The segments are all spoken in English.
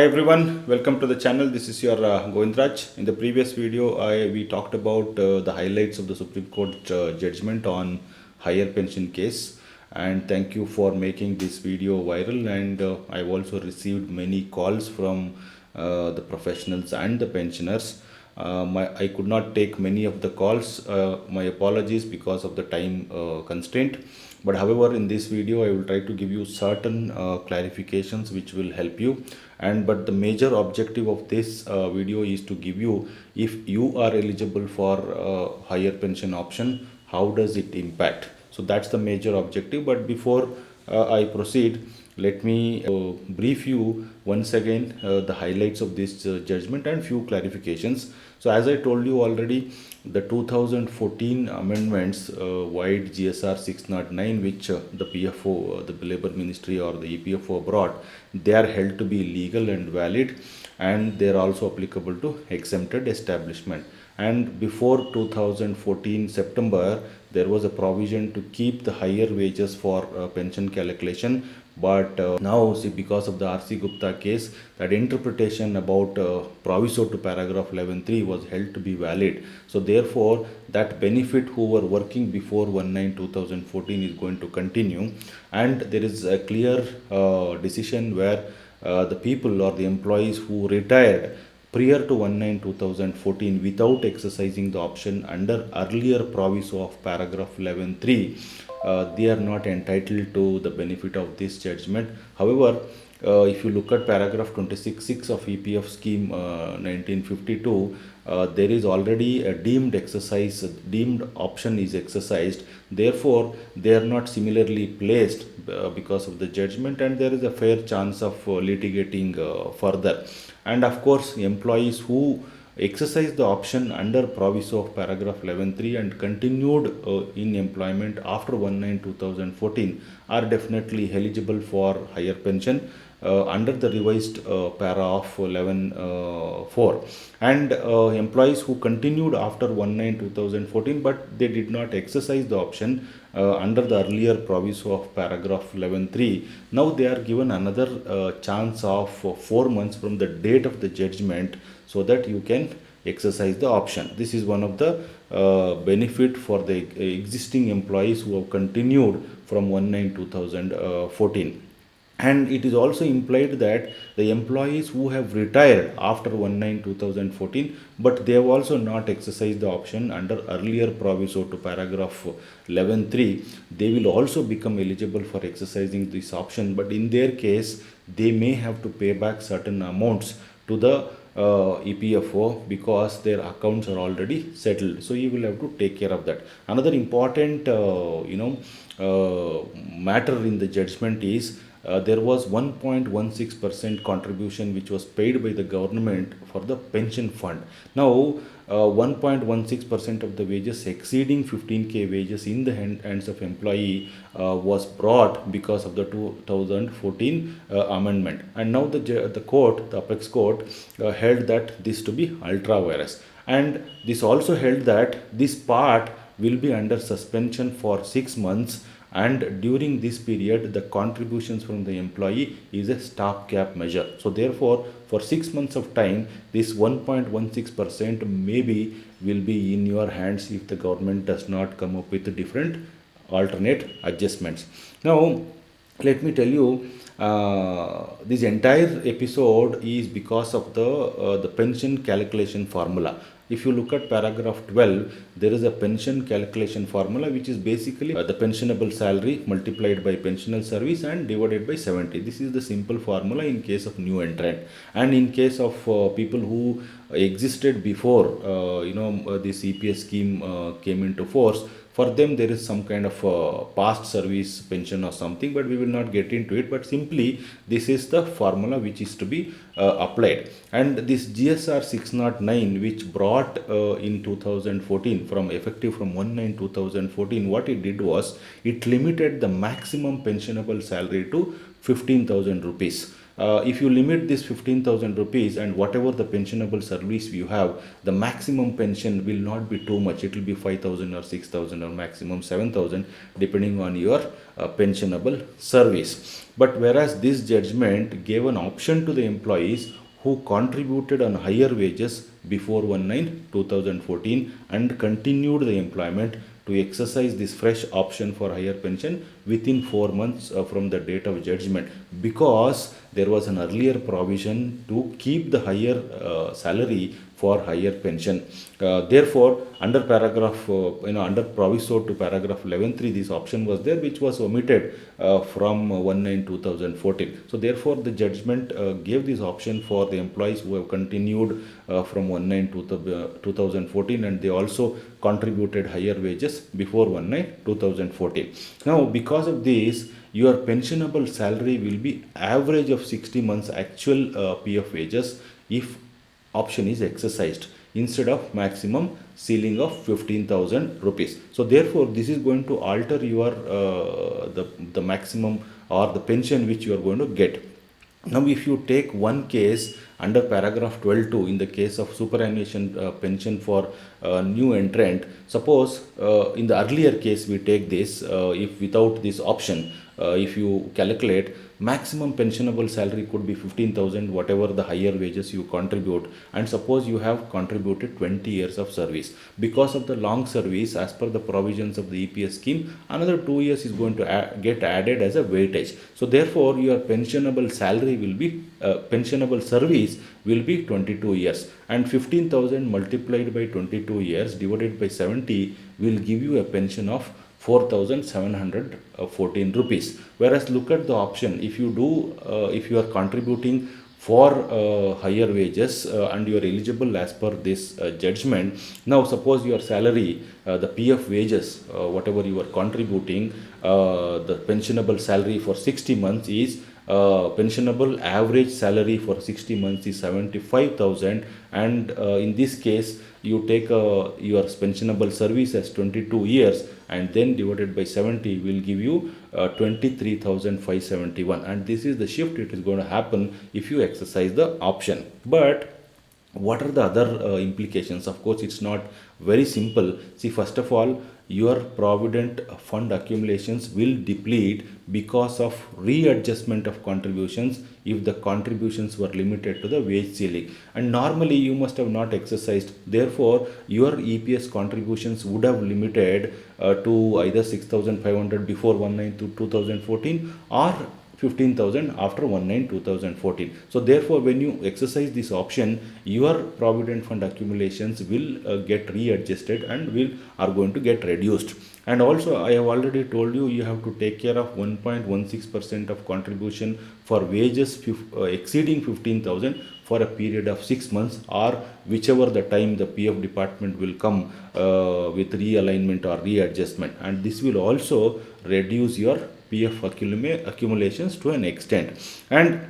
Hi everyone, welcome to the channel. This is your Govindraj. In the previous video, we talked about the highlights of the Supreme Court judgment on higher pension case. And thank you for making this video viral. And I've also received many calls from the professionals and the pensioners. I could not take many of the calls. My apologies because of the time constraint. But however, in this video, I will try to give you certain clarifications which will help you. But the major objective of this video is to give you, if you are eligible for higher pension option, how does it impact? So that's the major objective. But before I proceed, let me brief you once again the highlights of this judgment and few clarifications. So as I told you already, the 2014 amendments wide GSR 609, which the PFO, the Labour Ministry or the EPFO brought, they are held to be legal and valid, and they are also applicable to exempted establishment. And before 2014 September, there was a provision to keep the higher wages for pension calculation. But now, see, because of the R.C. Gupta case, that interpretation about proviso to paragraph 11.3 was held to be valid. So therefore, that benefit who were working before 1/9/2014 is going to continue. And there is a clear decision where the people or the employees who retired prior to 1/9/2014 without exercising the option under earlier proviso of paragraph 11.3, they are not entitled to the benefit of this judgment. However, if you look at paragraph 26.6 of EPF scheme 1952, there is already a deemed option is exercised. Therefore, they are not similarly placed because of the judgment, and there is a fair chance of litigating further. And of course, employees who exercised the option under proviso of paragraph 11.3 and continued in employment after 1/9/2014 are definitely eligible for higher pension under the revised para of 11.4. And employees who continued after 1/9/2014 but they did not exercise the option under the earlier proviso of paragraph 11.3, now they are given another chance of 4 months from the date of the judgment, so that you can exercise the option. This is one of the benefit for the existing employees who have continued from 1/9/2014. And it is also implied that the employees who have retired after 1/9/2014 but they have also not exercised the option under earlier proviso to paragraph 11.3, they will also become eligible for exercising this option. But in their case, they may have to pay back certain amounts to the EPFO because their accounts are already settled. So you will have to take care of that. Another important matter in the judgment is there was 1.16% contribution which was paid by the government for the pension fund. Now 1.16% of the wages exceeding 15k wages in the hands of employee was brought because of the 2014 amendment. And now the court, the apex court, held that this to be ultra virus, and this also held that this part will be under suspension for 6 months, and during this period the contributions from the employee is a stopgap measure. So therefore, for 6 months of time, this 1.16% maybe will be in your hands if the government does not come up with different alternate adjustments. Now let me tell you, this entire episode is because of the pension calculation formula. If you look at paragraph 12, there is a pension calculation formula which is basically the pensionable salary multiplied by pensional service and divided by 70. This is the simple formula in case of new entrant. And in case of people who existed before this EPS scheme came into force, for them there is some kind of past service pension or something, but we will not get into it. But simply, this is the formula which is to be applied. And this GSR 609, which brought in 2014 from effective from 1/9/2014, what it did was it limited the maximum pensionable salary to 15,000 rupees. if you limit this 15,000 rupees and whatever the pensionable service you have, the maximum pension will not be too much. It will be 5,000 or 6,000 or maximum 7,000 depending on your pensionable service. But whereas this judgment gave an option to the employees who contributed on higher wages before 1/9/2014 and continued the employment to exercise this fresh option for higher pension within 4 months from the date of judgment, because there was an earlier provision to keep the higher salary for higher pension. Therefore, under paragraph, under proviso to paragraph 11(3), this option was there, which was omitted from 1/9/2014. So, therefore, the judgment gave this option for the employees who have continued from 1/9/2014, and they also contributed higher wages before 1/9/2014. Now, because of this, your pensionable salary will be average of 60 months actual PF wages if option is exercised, instead of maximum ceiling of 15,000 rupees. So therefore, this is going to alter your the maximum or the pension which you are going to get. Now, if you take one case under paragraph 12(2), in the case of superannuation pension for new entrant, suppose in the earlier case we take this, if without this option, if you calculate, maximum pensionable salary could be 15,000, whatever the higher wages you contribute, and suppose you have contributed 20 years of service. Because of the long service, as per the provisions of the EPS scheme, another 2 years is going to get added as a weightage. So therefore, your pensionable salary will be pensionable service will be 22 years, and 15,000 multiplied by 22 years divided by 70 will give you a pension of 4,714 rupees. Whereas look at the option, if you do, if you are contributing for higher wages and you are eligible as per this judgment. Now suppose your salary, the PF wages, whatever you are contributing, the pensionable salary for 60 months is pensionable average salary for 60 months is 75,000, and in this case you take your pensionable service as 22 years and then divided by 70 will give you 23,571, and this is the shift it is going to happen if you exercise the option. But what are the other implications? Of course, it's not very simple. See, first of all, your provident fund accumulations will deplete because of readjustment of contributions if the contributions were limited to the wage ceiling, and normally you must have not exercised. Therefore, your EPS contributions would have limited to either 6,500 before 1/9/2014 or 15,000 after 1/9/2014. So therefore, when you exercise this option, your provident fund accumulations will get readjusted and are going to get reduced. And also, I have already told you, you have to take care of 1.16% of contribution for wages exceeding 15,000 for a period of 6 months, or whichever the time the PF department will come with realignment or readjustment, and this will also reduce your PF accumulations to an extent. And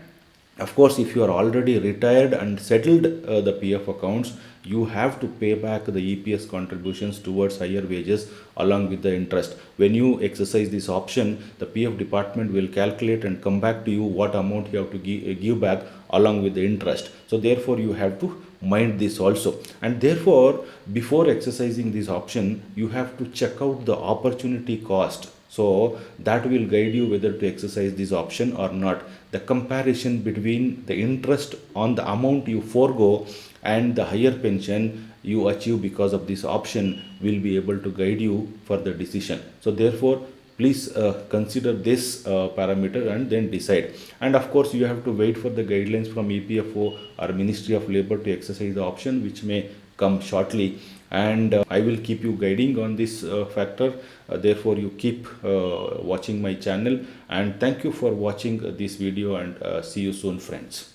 of course, if you are already retired and settled the PF accounts, you have to pay back the EPS contributions towards higher wages along with the interest. When you exercise this option, the PF department will calculate and come back to you what amount you have to give back along with the interest. So therefore, you have to mind this also. And therefore, before exercising this option, you have to check out the opportunity cost. So that will guide you whether to exercise this option or not. The comparison between the interest on the amount you forego and the higher pension you achieve because of this option will be able to guide you for the decision. So therefore, please consider this parameter and then decide. And of course, you have to wait for the guidelines from EPFO or Ministry of Labour to exercise the option, which may come shortly. And I will keep you guiding on this factor. Therefore, you keep watching my channel, and thank you for watching this video, and see you soon, friends.